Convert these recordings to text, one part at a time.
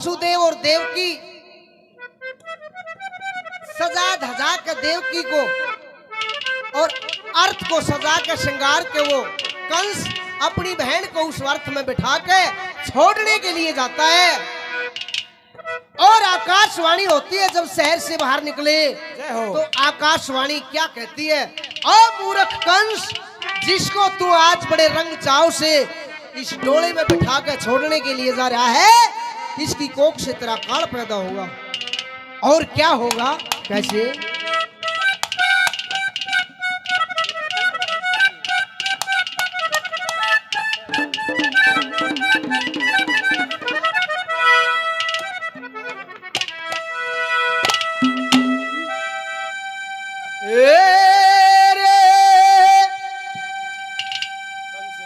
वसुदेव और देवकी सजा धजा के देवकी को और अर्थ को सजा के श्रृंगार के वो कंस अपनी बहन को उस अर्थ में बिठा के छोड़ने के लिए जाता है। और आकाशवाणी होती है जब शहर से बाहर निकले तो आकाशवाणी क्या कहती है, ओ मूर्ख कंस, जिसको तू आज बड़े रंग चाव से इस डोले में बिठा के छोड़ने के लिए जा रहा है, इसकी कोख से तेरा काल पैदा होगा। और क्या होगा, कैसे?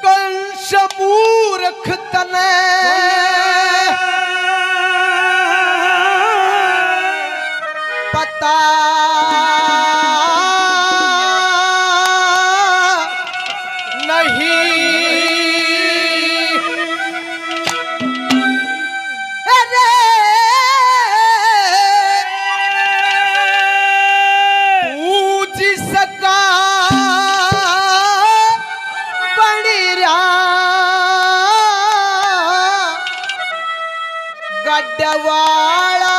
कंस मूर्ख तने पता नहीं, अरे पूज सका बणिरा गड्ढवाड़ा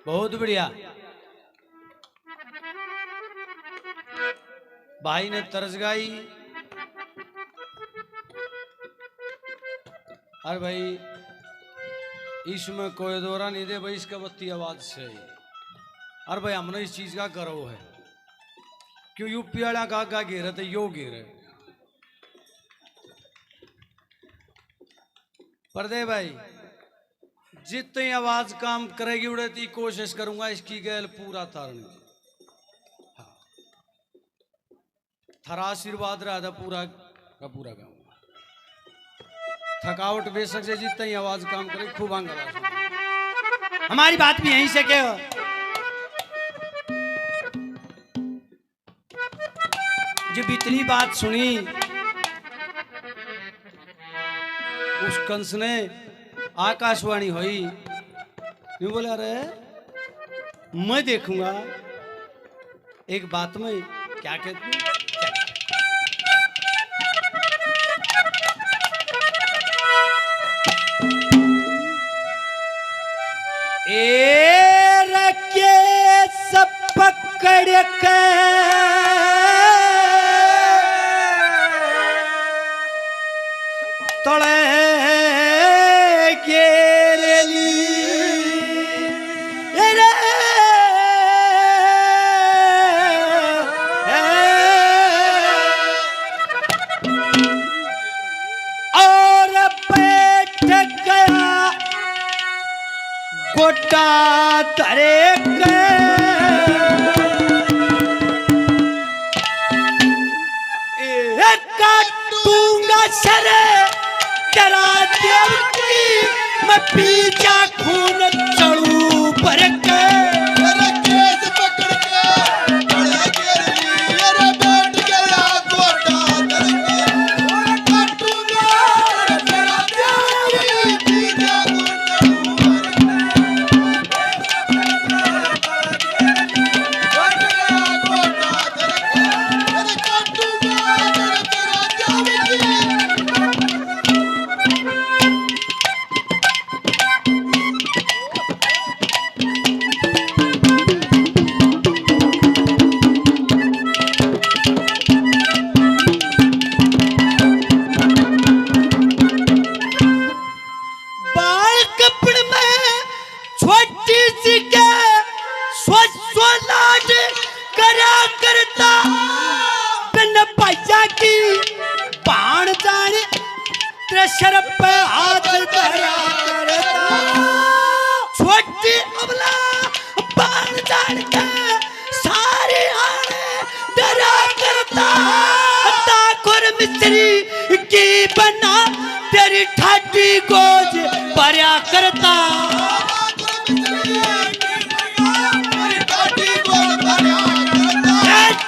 बहुत बढ़िया। भाई ने तर्ज गाई। अरे भाई इसमें कोई दौरा नहीं दे भाई, इसका बत्ती आवाज से ही। अरे भाई हमने इस चीज का गर्व है, क्यों यूपी वाला का घेरे तो यो घेरे। परदे भाई जितनी आवाज काम करेगी उड़ती कोशिश करूंगा इसकी गैल पूरा तारने की। हाँ। थारा आशीर्वाद रहा था पूरा का पूरा गाऊंगा। थकावट बेशक से जितनी आवाज काम करे खूब आंगला। हमारी बात भी यहीं से क्या जब इतनी बात सुनी उस कंस ने आकाशवाणी हुई, यूं बोला रे मैं देखूंगा एक बात में क्या कहती हूँ। के सब पकड़ के तड़े गेरली और बैठ गया गोटा तरे काटूंगा सर तेरा देव की मैं पीछा खून चढ़ू पर के केस पकड़ के बड़ा गिरली अरे बैठ गया गोटा धरके काटूंगा तेरा देव की पीछा सर पे हाथ धरा करता छोटी अबला बाण जान के सारी आने डरा करता ताकुर मिस्त्री की बना तेरी ठाटी गोज भरा करता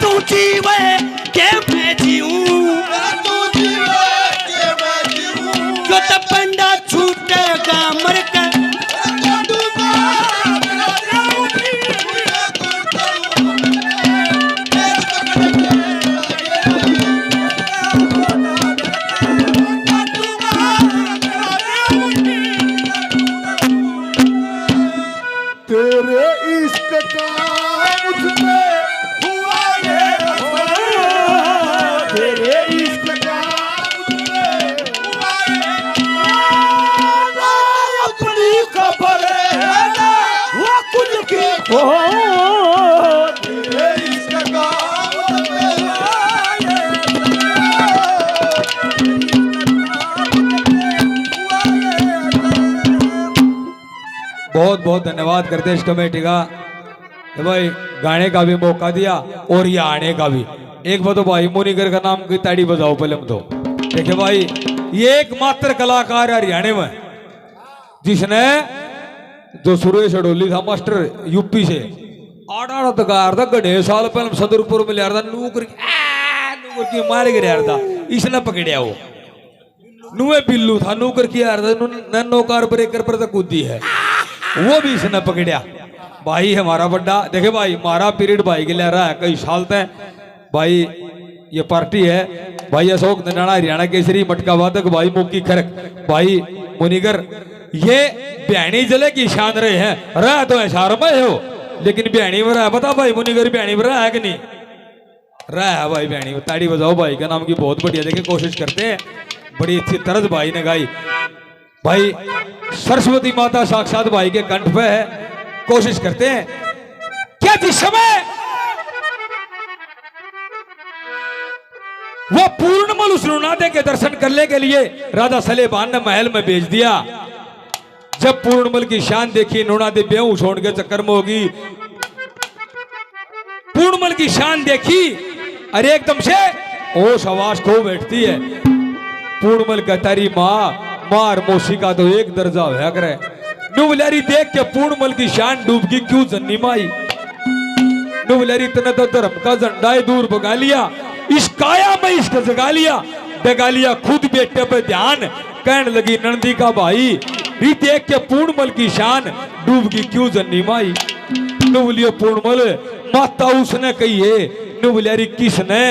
तू जीवे के मैं जीऊं तो पंडा छूटेगा मर के तेरे इश्क का मुझ पे हुआ ये तेरे इश्क का खबर है ना वो कुछ की हो तेरे इश्क का बहुत बहुत धन्यवाद करते हैं इस कमेटी का तो भाई गाने का भी मौका दिया और ये आने का भी। एक बार तो भाई मुनिगर का नाम की ताड़ी बजाओ पहले हम तो देखिए भाई ये एकमात्र कलाकार है हरियाणा में जिसने जो सुरेश अडोली था मास्टर यूपी से 8 तक आ रहा था गणेश साल पहले सदरपुर में ले रहा था नूकर की मार के रहा था इसने पकड़िया वो नुए बिल्लू था नूकर की आ रहा था नन्नो कार ब्रेकर पर तक कूदी है वो भी इसने पकड़िया। भाई हमारा बड्डा देखे भाई हमारा पीरियड भाई के ले रहा है कई साल तक भाई ये पार्टी है भाई अशोक नंदाना हरियाणा केसरी मटका वादक भाई मुक्की खरक भाई मुनिगर ये बिहानी जिले की शान रहे हैं रहा तो ऐशार में हो लेकिन बिहानी में रहा बता भाई मुनिगर बिहानी में रहा है कि नहीं रहा है भाई बिहानी में ताड़ी बजाओ भाई का नाम की बहुत बढ़िया देखे कोशिश करते हैं बड़ी अच्छी तरज भाई ने गाई भाई सरस्वती माता साक्षात भाई के कंठ पे है कोशिश करते हैं क्या जिस समय वो पूर्णमल उस रुनादे के दर्शन करने के लिए राजा सलेमान ने महल में भेज दिया। जब पूर्णमल की शान देखी नोनादे बेहूश होने के चक्कर में होगी पूर्णमल की शान देखी अरे एकदम से होश आवाज खो बैठती है। पूर्णमल का तारी माँ मार मौसी का तो एक दर्जा होया करे नुवलारी देख के पूर्णमल की शान डूबगी क्यों जन्नी माई नुवलारी तने तो धर्म का झंडा दूर भगा लिया इस काया में इसको जगा लिया खुद बेटे पे ध्यान। कहने लगी नंदी का भाई री देख के पूर्णमल की शान डूब गई क्यों जन्नी माई। नुबलियो पूर्णमल माता उसने कही है, नुबलिया री किसने,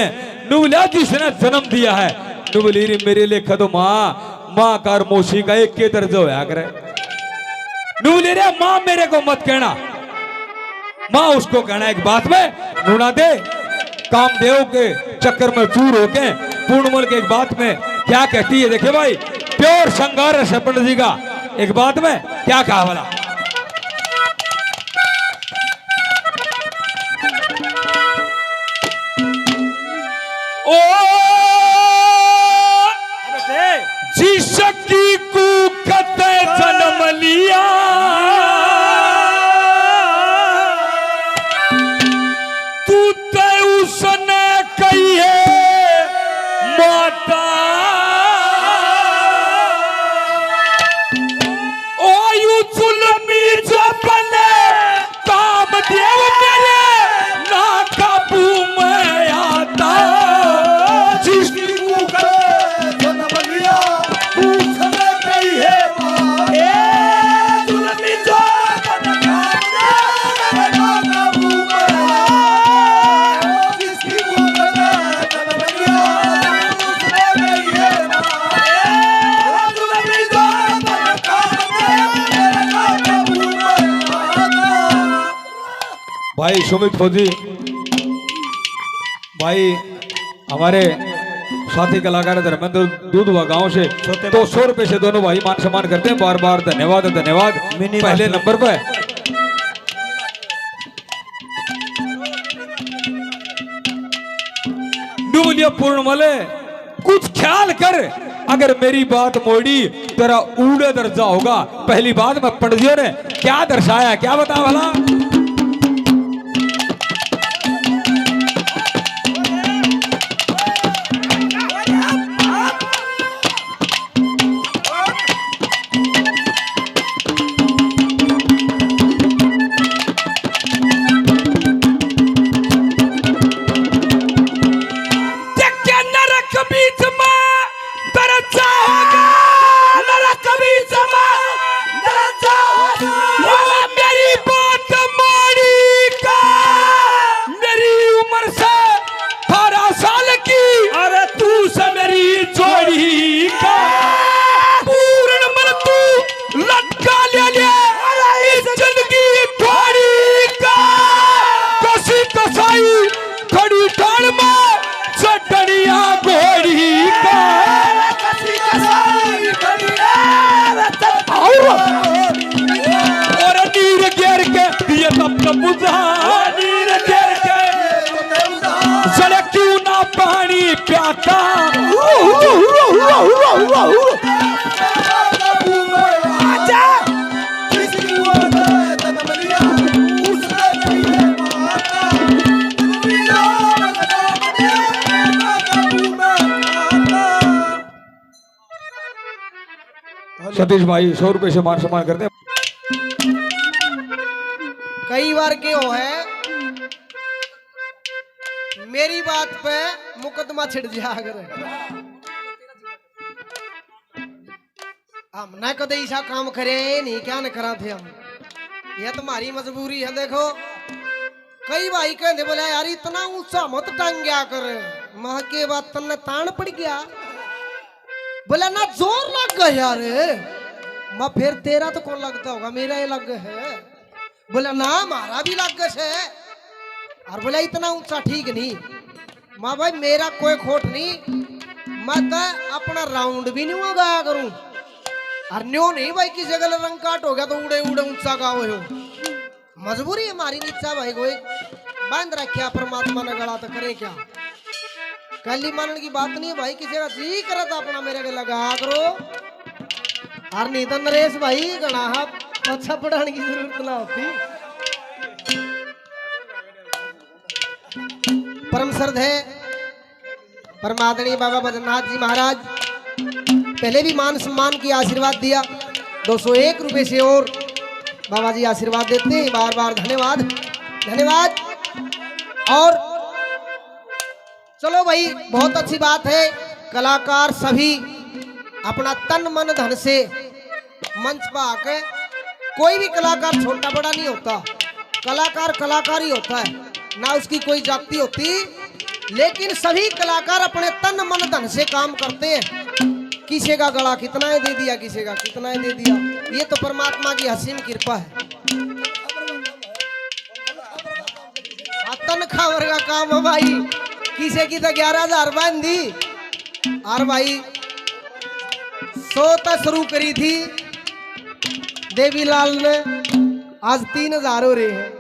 नुबलिया जिसने जन्म दिया है। नुबली री मेरे लेखा तो माँ कार मोशी का एक के दर्जा होया करे। नुबली रे माँ मेरे को मत कहना, माँ उसको कहना एक बात में नूना दे कामदेव के चक्कर में चूर होके पूर्णमल के एक बात में क्या कहती है। देखिए भाई प्योर श्रृंगार है पंडित जी का, एक बात में क्या कहा वाला। ओ जिसकी कुकत जन्म लिया तू ते उसने कही है माता। ओ यू जुल्मी जो बने कामदेव मेरे ना काबू में आता। जिसकी कुकत जन्म लिया उसने कही है जुल्मी जो बने कामदेव ना काबू में आता। जिसकी कुकत जन्म लिया उसने कही है जुल्मी जो बने कामदेव ना काबू में आता। भाई सुमित फौजी भाई हमारे साथी कलाकार धर्मेंद्र दूधवा गांव से 200 रुपए से दोनों भाई मान सम्मान करते हैं। बार बार धन्यवाद धन्यवाद। पहले नंबर पर डूबलिया पूर्णमल कुछ ख्याल कर, अगर मेरी बात मोड़ी तेरा ऊड़े दर्जा होगा। पहली बात में पंडित ने क्या दर्शाया क्या बता भला। क्यों ना पानी प्याता सतीश भाई 100 रुपए से मान सम्मान करते हैं। कई बार क्यों है मेरी बात पे मुकदमा छिड़ जा कर हम ना कदे ऐसा काम करे नहीं क्या न करा थे हम, यह तुम्हारी मजबूरी है। देखो कई भाई कहते बोले यार इतना ऊंचा मत टांग गया कर, मां के बात तन्ने तान पड़ गया। बोला ना जोर लग गया यार, मां फिर तेरा तो कौन लगता होगा, मेरा ये लग है। बोला ना हमारा भी लग है। और बोला इतना ऊंचा ठीक नहीं। माँ भाई मेरा कोई खोट नहीं, मैं तो अपना राउंड भी नहीं हुआ गाया करूं। और न्यो नहीं भाई किसी जगह रंग काट हो गया तो उड़े उड़े ऊंचा गाओ हो। मजबूरी है हमारी नीचा भाई कोई बांध रखा परमात्मा ने गला तो करे क्या। कल मानने की बात नहीं है भाई, किसी का जी करा था अपना मेरे को लगा करो। और नहीं तो नरेश भाई गणा अच्छा पढ़ाने की जरूरत ना होती। परम श्रद्धेय परमादरणीय बाबा बद्रीनाथ जी महाराज पहले भी मान सम्मान की आशीर्वाद दिया, 201 रुपए से और बाबा जी आशीर्वाद देते हैं। बार बार धन्यवाद धन्यवाद। और चलो भाई, बहुत अच्छी बात है। कलाकार सभी अपना तन मन धन से मंच पर आके, कोई भी कलाकार छोटा बड़ा नहीं होता, कलाकार कलाकार ही होता है, ना उसकी कोई जाति होती। लेकिन सभी कलाकार अपने तन मन धन से काम करते हैं। किसी का गला कितना है दे दिया, किसी का कितना है दे दिया, ये तो परमात्मा की असीम कृपा है। तनख्वाह वर्ग का काम है भाई, किसी की तो 11,000 बांध दी। और भाई 100 तक शुरू करी थी देवीलाल ने, आज 3,000 हो रहे हैं।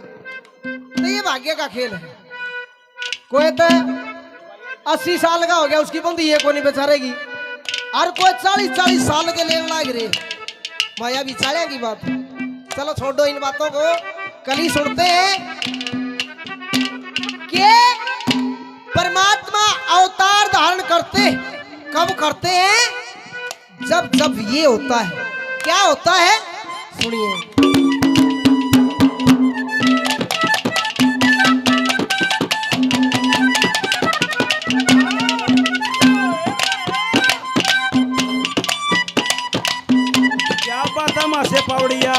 तो ये भाग्य का खेल है। कोई तो 80 साल का हो गया, उसकी बंदी ये को नहीं बेचारेगी, और कोई 40-40 साल के लेने लाग रहे। माया बिचारे की बात। चलो छोड़ो इन बातों को, कल ही सुनते हैं कि परमात्मा अवतार धारण करते कब करते हैं? जब जब ये होता है। क्या होता है सुनिए। क्या बात है मासे पावड़िया।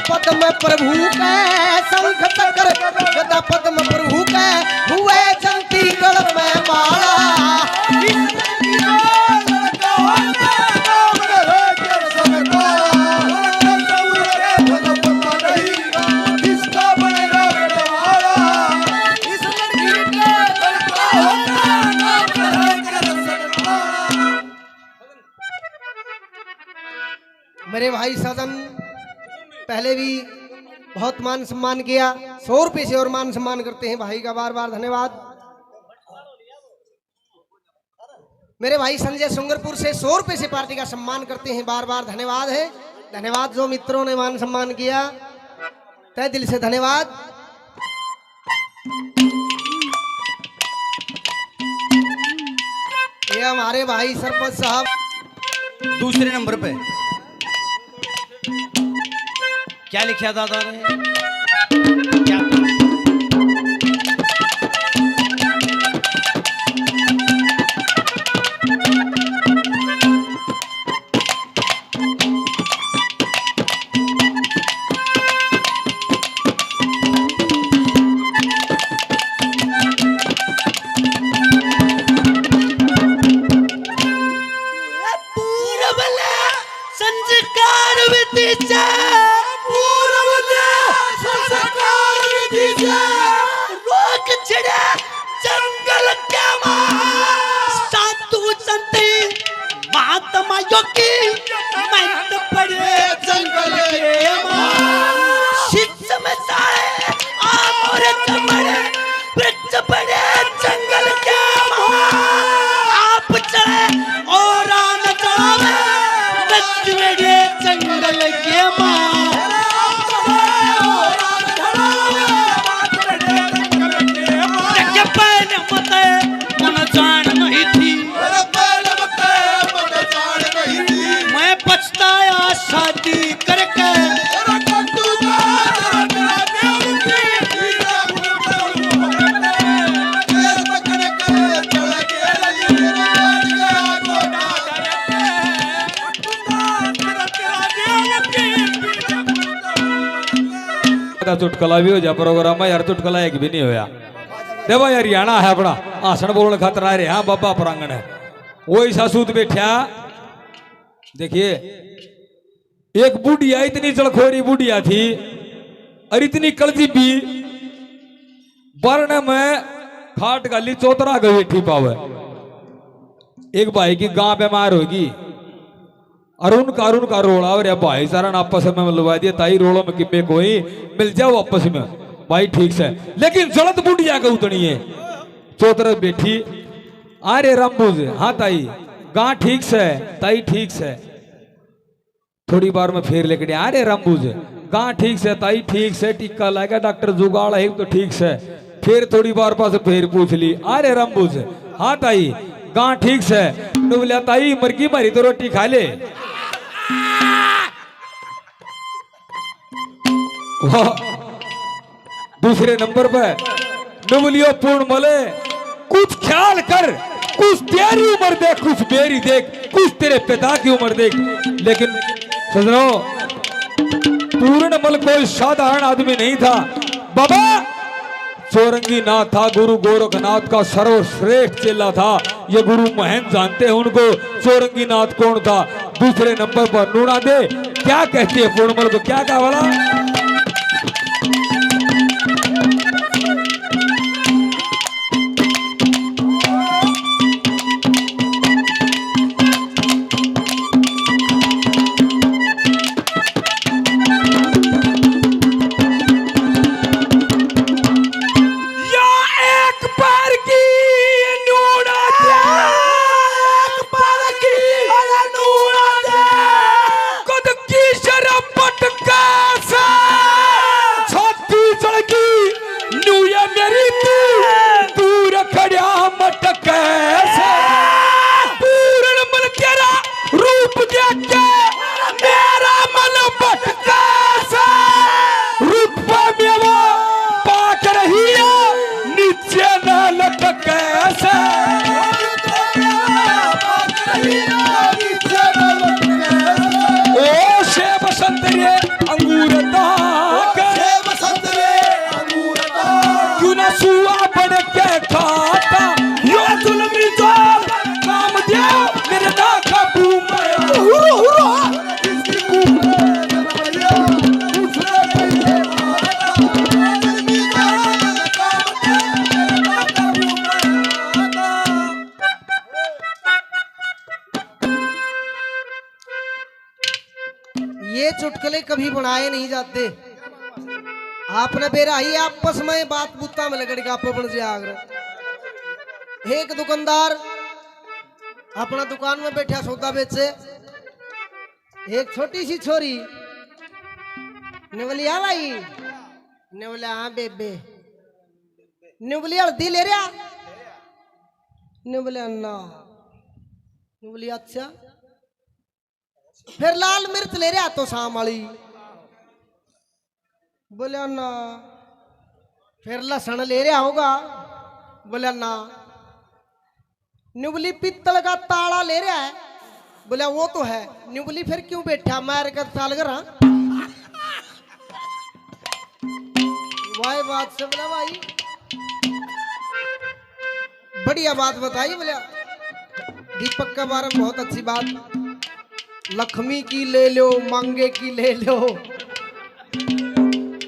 पद्म प्रभु के शंख चक्र गदा पद्म प्रभु के हुए जंती गल में माला। मेरे भाई सदन पहले भी बहुत मान सम्मान किया, 100 रुपये से और मान सम्मान करते हैं भाई का, बार बार धन्यवाद। मेरे भाई संजय सुंगरपुर से 100 रुपये से पार्टी का सम्मान करते हैं, बार बार धन्यवाद है। धन्यवाद जो मित्रों ने मान सम्मान किया, तहे दिल से धन्यवाद। ये हमारे भाई सरपंच साहब दूसरे नंबर पे क्या लिखा दादा ने? क्या संस्कार विधि रोक छिड़े जंगल क्या साधु संत महात्मा योगी मंत पड़े जंगल के शिष्य में साए और चमड़े वृक्ष पड़े जंगल के आप चढ़े और आन चढ़ावे वृक्ष पड़े जंगल के शादी करके चुटकला भी हो जा प्रोग्राम में यार, चुटकला एक भी नहीं होया। देखो यार हरियाणा है अपना आसन बोलने खातर आ रहे, हाँ बाबा प्रांगण है वही सासूत बैठा। देखिए एक बुढ़िया, इतनी जलखोरी बुढ़िया थी और इतनी कलजी पी, वर्ण में खाट गाली चौतरा के बैठी पावे। एक भाई की गां बीमार होगी और उनका रोड़ा और भाई सारा आपस में मिलवा दिया, ताई रोड़ों में किपे कोई मिल जाओ आपस में भाई ठीक से। लेकिन जलत बुढ़िया के उतनी है चौतरफ बैठी। अरे रामबूज, हाँ ताई गां ठीक से, ताई ठीक से। थोड़ी बार में फिर लेके गया, अरे रामबूज गां ठीक से, ताई ठीक से, टिक्का लगा डॉक्टर जुगाड़ है तो ठीक से। फिर थोड़ी बार पास फिर पूछ ली, अरे रामबूज हाँ ताई गां ठीक से। तो बोला ताई मरगी मारी तो रोटी खा ले। दूसरे नंबर पे डुबलियो पूर्ण मले, कुछ ख्याल कर, कुछ तेरी उम्र देख, कुछ मेरी देख, कुछ तेरे पिता की उम्र देख। लेकिन सजनो पूर्णमल कोई साधारण आदमी नहीं था बाबा, चौरंगी नाथ था, गुरु गोरखनाथ का सर्वश्रेष्ठ चेला था। ये गुरु महेंद्र जानते हैं उनको चौरंगी नाथ कौन था। दूसरे नंबर पर नूना दे क्या कहती है पूर्णमल को, क्या कहा वाला? ये चुटकुले कभी बनाए नहीं जाते। आपने बेरा ही आपस में बात बुत्ता में लगड़ का बन जागर। एक दुकानदार अपना दुकान में बैठा सौदा बेचे। एक छोटी सी छोरी ने बोली हाँ भाई, ने बोला हाँ बेबे, ने बोली हल्दी ले रहा, ने बोले ना, ने बोली अच्छा। फिर लाल मिर्च ले रहा तो शाम वाली, बोले ना। फिर लहसुन ले रहा होगा, बोले ना। न्यूबली पित्तल का ताड़ा ले रहा है, बोले वो तो है। न्यूबली फिर क्यों बैठा मार कर साल कर भाई बात से बोला भाई बढ़िया बात बताई। बोले दीपक के बारे में बहुत अच्छी बात। लक्ष्मी की ले लो, मांगे की ले लो,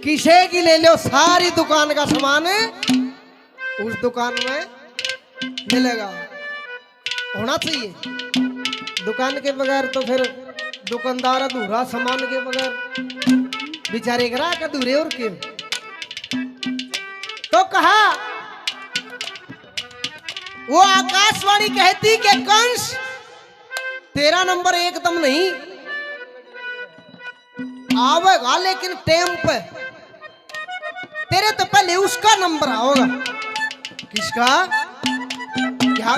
किसे की ले लो, सारी दुकान का सामान उस दुकान में मिलेगा, होना चाहिए। दुकान के बगैर तो फिर दुकानदार अधूरा, सामान के बगैर बेचारे ग्राहक अधूरे और क्यों। तो कहा वो आकाशवाणी कहती कि कंस तेरा नंबर एकदम नहीं आवेगा, लेकिन टाइम पे तेरे तो पहले उसका नंबर आओगा। किसका? क्या?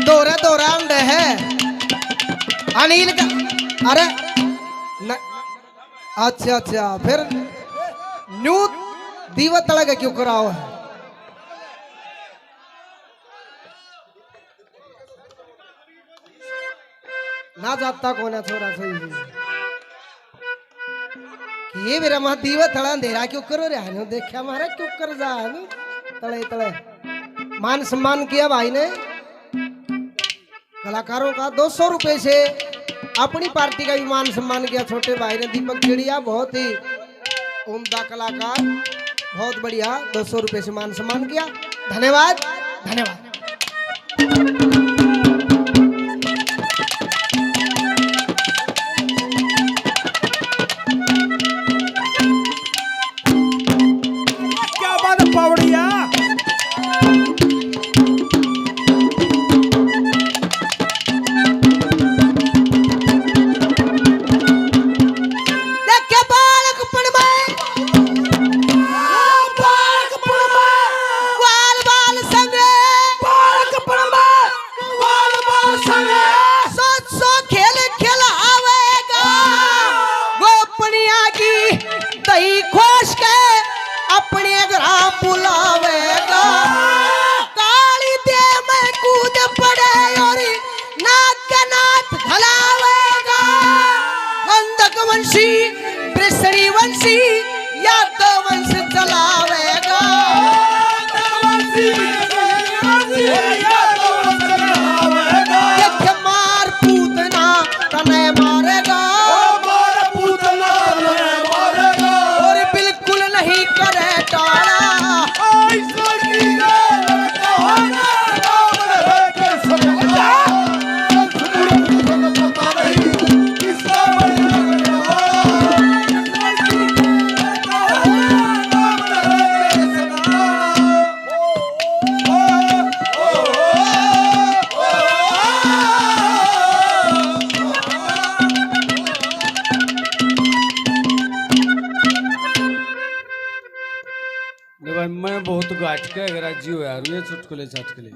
दोरा दोरा अंडे है अनिल का। अरे न, अच्छा अच्छा, फिर न्यू दीवा तड़का क्यों कराओ है? ना जाता कोना छोरा सही ये मेरा मत दीवा थड़ा अंधेरा क्यों करो रे हानो देखा मारा क्यों कर जा हानो तले तले मान सम्मान किया भाई ने कलाकारों का 200 रुपए से अपनी पार्टी का भी मान सम्मान किया छोटे भाई ने दीपक चिड़िया बहुत ही उम्दा कलाकार बहुत बढ़िया 200 रुपए से मान सम्मान किया धन्यवाद धन्यवाद। क्या बात है पावड़िया देखे बालक पड़माए बाल बाल संगे सोच सो खेल खिलावेगा गोपनिया की दही खोश के अपने घरा बुलावेगा काली दे में कूद पड़े और नाक के नाथ घलावेगा गंधक वंशी बृष्णि वंशी यादव वंश चलावेगा देख मार पूतना तने मारेगा और बिल्कुल नहीं करे टाला नहीं भाई मैं बहुत गाठ के अगर आज हो यार ये चुटकुले चाटकुले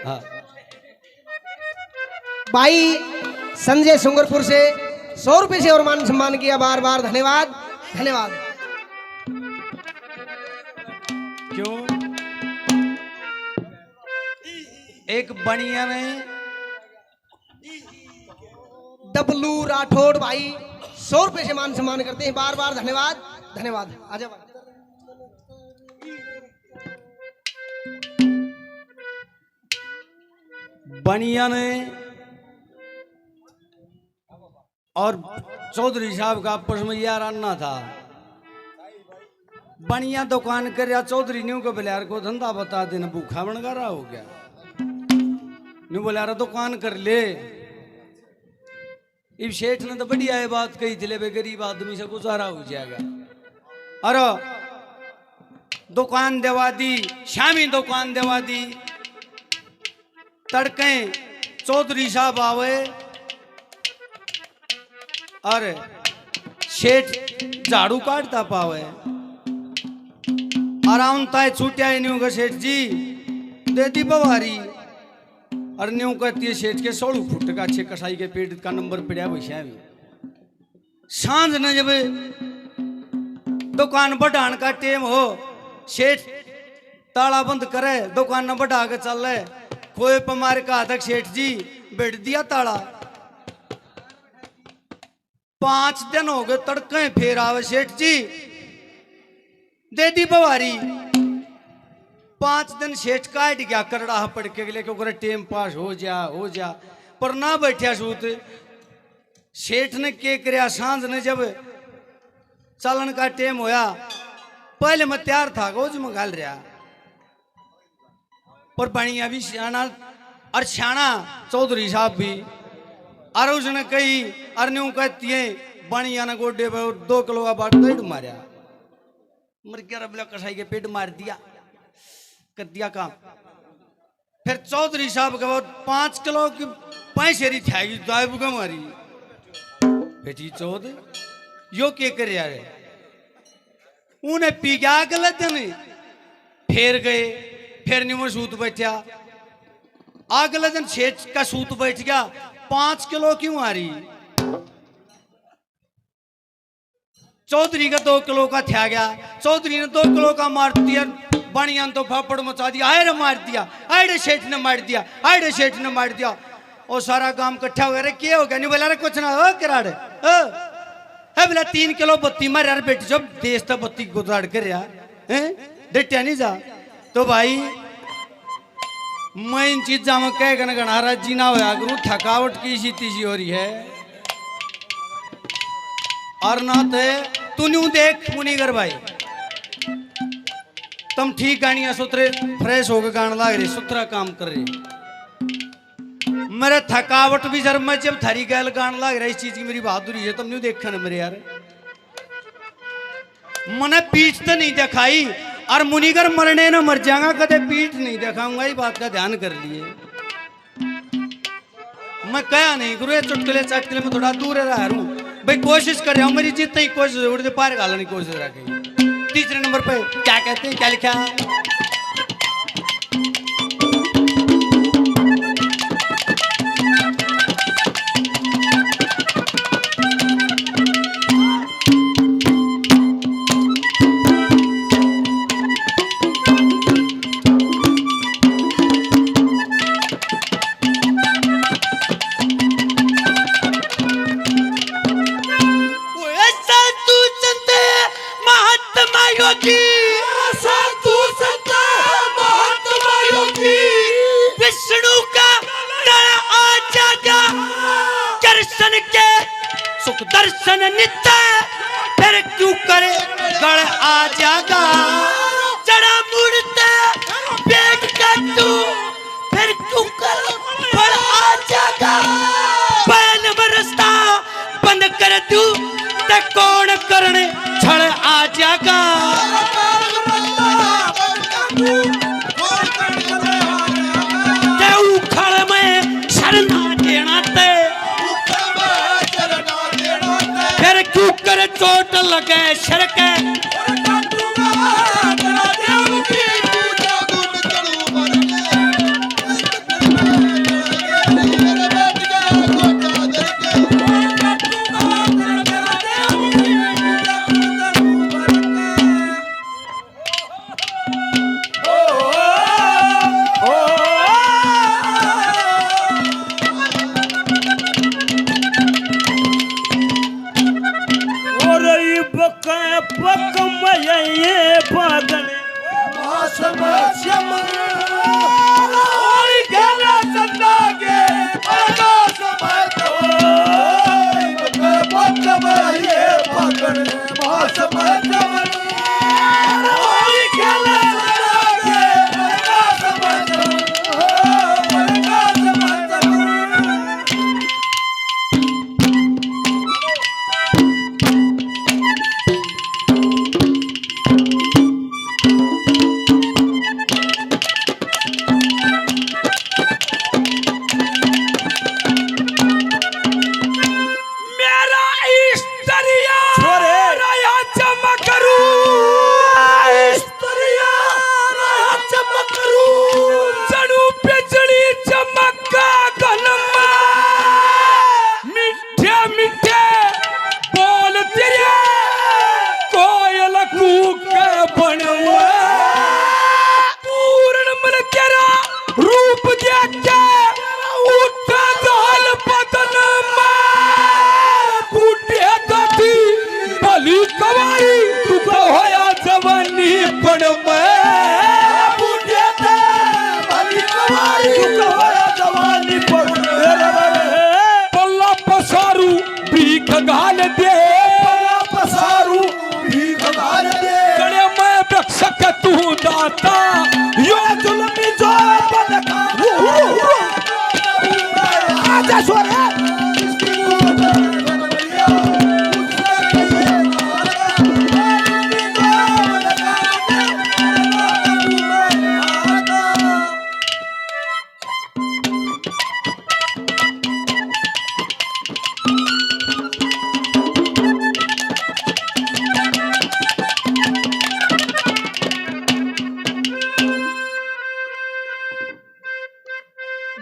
हाँ भाई संजय सुंगरपुर से 100 रुपए से और मान सम्मान किया बार बार धन्यवाद धन्यवाद। क्यों एक बनिया ने डब्लू राठौड़ भाई 100 रुपए से मान सम्मान करते हैं बार बार धन्यवाद धन्यवाद। आजा भाई बनिया ने और चौधरी साहब का आपस में यार अन्ना था बनिया दुकान कर या चौधरी न्यू को बोले यार को धंधा बता देना भूखा बन रहा हो गया न्यू बोले यार दुकान कर ले इब शेठ ने तो बढ़िया ये बात कही थी ले गरीब आदमी से गुजारा हो जाएगा अरे दुकान देवा दी शामी दुकान देवा दी तड़के चौधरी साहब आवे अरे सेठ झाड़ू काटता पावे आराम ताए छूटिया न्यू का सेठ जी दे दी बवारी और न्यू कहती है सेठ के 16 फुट का अच्छे कसाई के पेट का नंबर पड़ा वैसे भी सांझ न जब दुकान बढ़ाने का टेम हो सेठ ताला बंद करे दुकान न बढ़ा के चल रहे खोए पर मारे कहा तक सेठ जी बैठ दिया ताला 5 दिन हो गए तड़के फिर आवे सेठ जी दे दी बवारी 5 दिन सेठ काट गया करड़ा पड़ के गले क्योंकि टेम पास हो जा पर ना बैठा सूत सेठ ने के करया सांझ ने जब चलन का टेम होया पहले मैं तैयार था गोज में घाल रहा पर बनिया भी सियाना और सियाना चौधरी साहब भी और उसने कही अरन्यू कहती है बनिया ने गोडे पे 2 किलो का बाट पेट मारा मर गया रबला कसाई के पेट मार दिया कर दिया काम फिर चौधरी साहब के बाद 5 किलो की पैसेरी थी दाइब का मारी बेटी चौध यो के कर यार उन्हें पी गया गलत नहीं फिर गए फिर नहीं वो सूत बैठा अगले दिन सेठ का सूत बैठ गया 5 किलो क्यों आ रही चौधरी का 2 किलो का था गया चौधरी ने 2 किलो का मार दिया बनिया तो फापड़ मचा दिया आयरे मार दिया आयरे सेठ ने मार दिया आयरे सेठ ने मार दिया और सारा काम इकट्ठा हो गया। क्या हो गया? नहीं बोला रे कुछ ना हो किराड़ है बोला 3 किलो बत्ती मार यार बेटी जब देश तक बत्ती गुजाड़ कर यार हैं डेटिया नहीं जा। तो भाई मैं इन चीजा में कह गन गणारा जीना होया करूं, थकावट की सी तीसी हो रही है। और ना तू न्यू देख मुनीगर भाई तुम ठीक गानिया सुथरे फ्रेश होकर गाना लग रही, सुथरा काम कर रही। मेरे थकावट भी जब मैं जब थारी गैल गाना लग रहा, इस चीज की मेरी बहादुरी है। तुम न्यू देखा ना मेरे यार, मैंने पीठ तो नहीं दिखाई और मुनीगर मरने ना मर जाऊंगा, कदे पीठ नहीं दिखाऊंगा। ये बात का ध्यान कर लिए। मैं कहा नहीं गुरु चुटकुले चटकुले में थोड़ा दूर रह रू भाई, कोशिश कर रहा हूँ मेरी जितनी कोशिश उड़ते पार गालने की कोशिश रखेगी। तीसरे नंबर पे क्या कहते हैं, क्या लिखा? विष्णु का दर आ जागा दर्शन के सुख दर्शन नित्य, फिर क्यों करे गढ़ आ जागा। जड़ा मुड़ते पेट का तू फिर क्यों करे गढ़ आ जागा। बैल बरसता बंद कर तू ते कौन करने छड़ आ जागा। फिर क्यों कर चोट लगे सड़के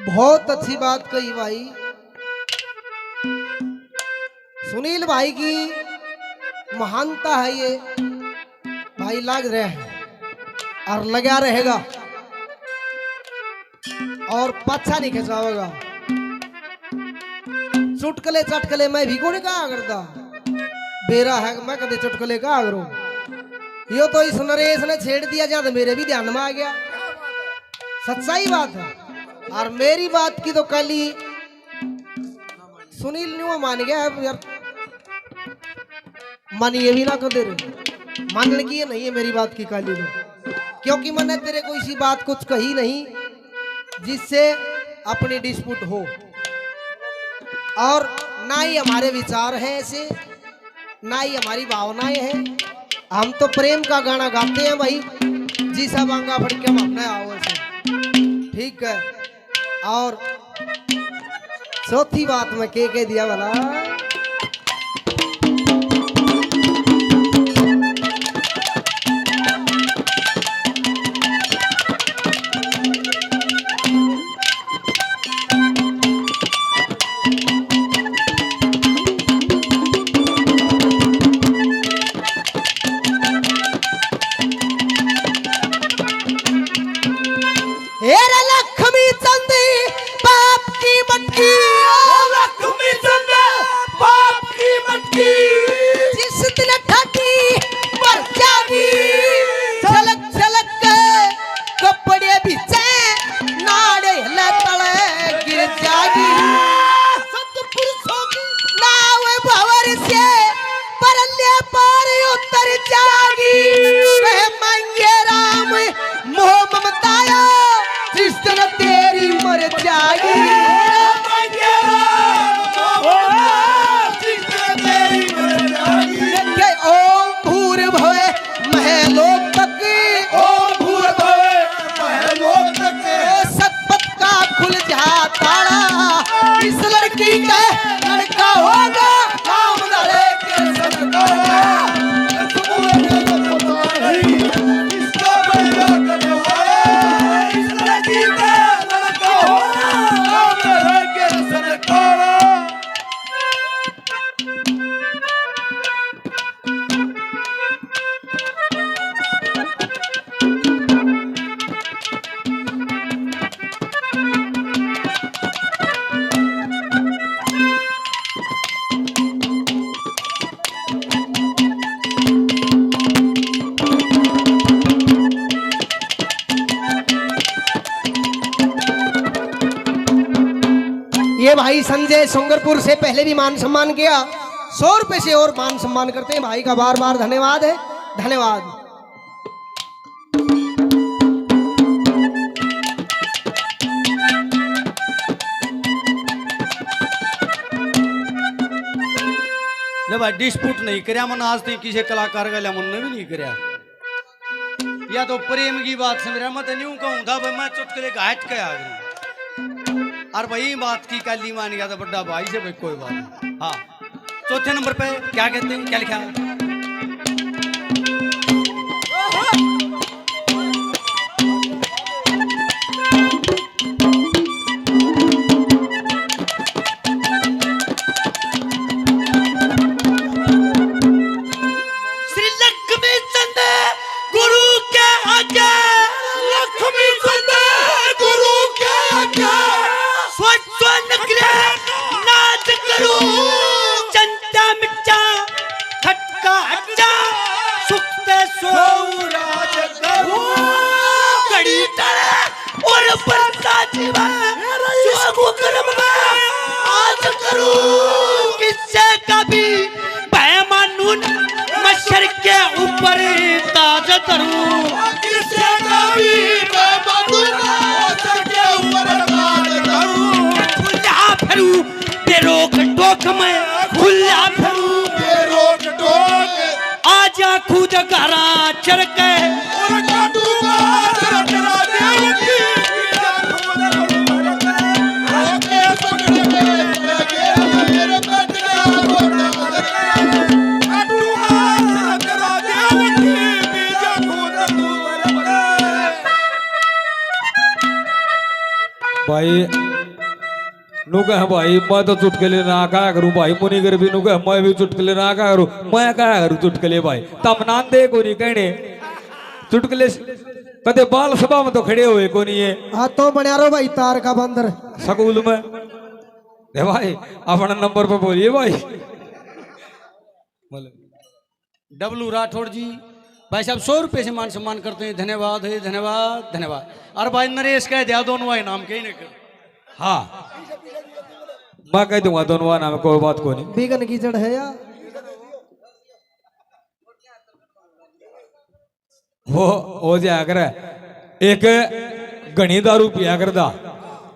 बहुत अच्छी बात कही भाई। सुनील भाई की महानता है ये भाई, लग रहा है और लगा रहेगा और पच्छा नहीं खिंचावेगा। चुटकले चटकले मैं भी कोनी कहा करता बेरा है मैं कदे चुटकले कहा करूं यो तो इस नरेश ने छेड़ दिया जहां तो मेरे भी ध्यान में आ गया सच्चाई बात है और मेरी बात की तो कल ही सुनील ने वो मान गया है यार मानिए भी ना कर दे रहे मानने की ये नहीं है मेरी बात की काली तो क्योंकि मैंने तेरे को इसी बात कुछ कही नहीं जिससे अपनी डिस्प्यूट हो और ना ही हमारे विचार हैं ऐसे ना ही हमारी भावनाएं हैं हम तो प्रेम का गाना गाते हैं भाई जी सब आंगा फड़ के हम अपने आओ से ठीक है और चौथी बात में के दिया वाला लक्ष्मी चंद बाप की मटकी लक्ष्मी चंद बाप की मटकी जिस दिन ठाठी मर जागी झलक झलक के कपड़े बिछे नाड़े हले तले गिर जागी सतपुरुषों की नाव भंवर से परल्य पार उतर जागी वह मांगे राम मोह ममताया जिस दिन तेरी मर जागी ओम भूर भवे महलों तक सतपथ का खुल जा ताला इस लड़की का लड़का होगा काम धड़े के संग ये भाई संजय सोंगरपुर से पहले भी मान सम्मान किया 100 रुपए से और मान सम्मान करते हैं भाई का बार बार धन्यवाद है धन्यवाद जब भाई डिस्प्यूट नहीं करया मन आज तक किसी कलाकार का मन ने भी नहीं करया या तो प्रेम की बात समझ रहा मैं तो न्यू कहूँ था भाई मैं चुटकुले घाट के आ गई और भाई बात की काली मान गया था बड़ा भाई से भाई कोई बात नहीं हाँ चौथे नंबर पे क्या कहते हैं क्या लिखा है श्री लक्ष्मी चंद गुरु के आगे लक्ष्मी चंद गुरु के आगे स्वच्छ निकले नाच करो चंदा मिर्चा खटका अच्छा सुखते सोराज करो कड़ी तले और बरसा जीवा जो कर्म में आज करो किससे कभी पैमानून मशर के ऊपर ताज करूं किससे कभी पैमानून मशर के ऊपर ताज करूं खुला फिरू ते रोक टोक में खुला फिरू ते रोक टोक आजा खुद घरा चढ़ के और काटूंगा चरचरा देवकी भाई नु कह भाई मैं तो चुटकले ना क्या करूं भाई मुनिगर भी नु कह मैं भी चुटकले ना क्या करूं मैं क्या करूं चुटकले भाई तम नान दे को नहीं कहने चुटकले कदे बाल सभा में तो खड़े हुए को नहीं है हाँ तो बना रो भाई तार का बंदर स्कूल में दे भाई अपना नंबर पर बोलिए भाई। डब्लू राठौड़ जी भाई साहब 100 रुपये से मान सम्मान करते हैं। धन्यवाद है, धन्यवाद धन्यवाद। और भाई नरेश कह दिया दोनों भाई नाम के ही नहीं कर। हाँ मैं कह दूंगा दोनों नाम, कोई बात को नहीं। बीगन की जड़ है यार। वो जाया करे एक घनी दारू पिया करता,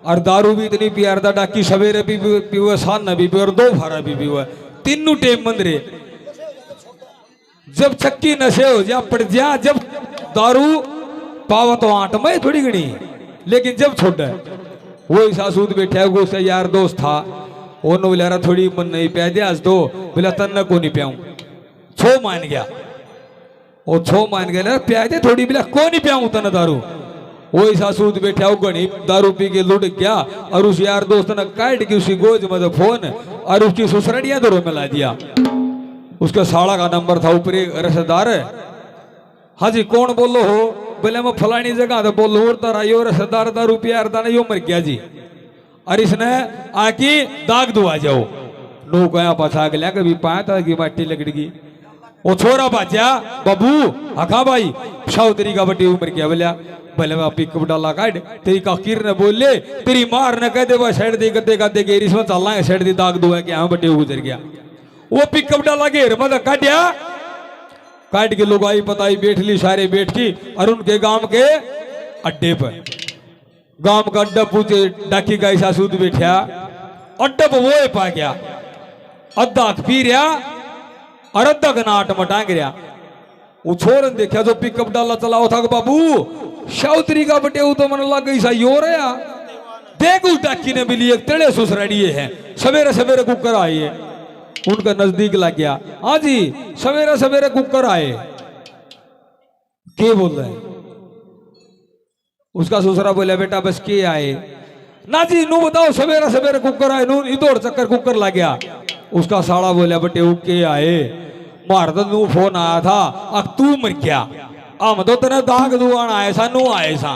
और दारू भी इतनी पिया करता डाकी सवेरे भी पीवे, शाम भी पीवे और दोपहर भी पीवे, तीनों टाइम मंदरे। जब चक्की नशे हो जा पड़ जा, जब दारू पावा तो आठ में थोड़ी घनी, लेकिन जब छोड़ वो सासूद बैठा है, उसका यार दोस्त था, वो बोला थोड़ी मन नहीं पिया दे आज तो, बोला तन्ना को नहीं पियाऊं, छो मान गया। वो छो मान गया ना पिया दे थोड़ी, बोला को नहीं पियाऊं तना दारू। वही सासूद बैठा घनी दारू पी के लुट गया, और उस यार दोस्त ने काट के उसकी गोद में फोन और उसकी ससुरड़ियां दरों में ला दिया। उसका साड़ा का नंबर था ऊपरी रिश्तेदार। हाँ जी कौन बोलो हो? बोले मैं फलानी जगह तो बोलो यो रिश्तेदार दारू पिया यो मर गया जी, और इसने आकी दाग दुआ जाओ नो कया पछा गया कभी पाया था कि माटी लगड़गी। वो छोरा बाजा बाबू हका भाई शाउतरी का बटी उमर गया। बोलिया भले मैं पिकअप डाला काट तेरी काकीर ने बोले तेरी मार न कह दे वह साइड दी गद्दे गद्दे गेरी इसमें चलना है साइड दी दाग दुआ के यहाँ बटे गुजर गया। वो पिकअप डाला घेर मतलब काटिया, काट के लोग आई पताई बैठ ली सारे बैठ की, और उनके गांव के अड्डे पर गांव का अड्डा पूछे डाकी का ऐसा सूद बैठा अड्डा पर वो पा गया, अद्धा पी रहा और अद्धा का नाट मटांग रहा। वो छोरन देखा जो पिकअप डाला चला था बाबू शाउतरी का बटे तो मन लग गई सही हो रहा। देख उस डाकी ने मिली एक तेड़े सुसरड़िए हैं, सवेरे सवेरे कुकर आए है, उनका नजदीक लग गया। हाँ जी सवेरे सवेरे कुकर आए, के बोल रहे हैं? उसका ससुरा बोला बेटा बस के आए ना जी, नू बताओ सवेरे सवेरे कुकर आए, नू इधर चक्कर कुकर लग गया। उसका साड़ा बोला बेटे वो के आए, मार तो नू फोन आया था अब तू मर गया, हम तो तेरे दाग दुआन आए सा नू आए सा।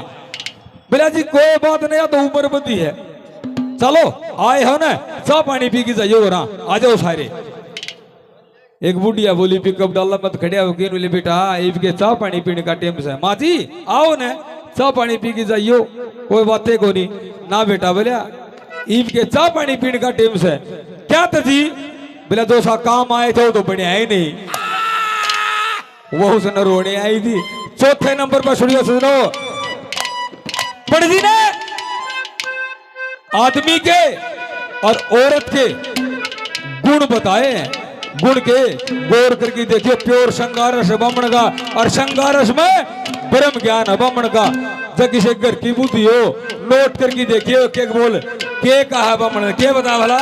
बोला जी कोई बात नहीं, तो उम्र बदी है, चलो आए हो ना चाह पानी पी के जाइए और आ जाओ सारे। एक बुढ़िया बोली पिकअप डाला मत खड़िया हो बोले बेटा इनके चाह पानी पीने का टाइम से, माँ जी आओ न चाह पानी पी के जाइयो, कोई बातें को नहीं ना बेटा। बोलिया इनके चाह पानी पीने का टाइम से क्या था जी? बोला दो सा काम आए थे वो तो बढ़िया ही नहीं, वो उसने रोने आई थी। चौथे नंबर पर सुनियो सुनो पढ़ जी ने आदमी के और औरत के गुण बताए हैं, गुण के गौर करके देखिए। प्योर श्रृंगारस बामण का, और श्रृंगारस में ब्रह्म ज्ञान है बामण का। जब किसी घर की बुद्धि हो नोट करके देखिए के बोल के कहा बामण ने, के बता भला?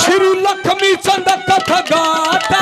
श्री लक्ष्मी चंद कथ गाता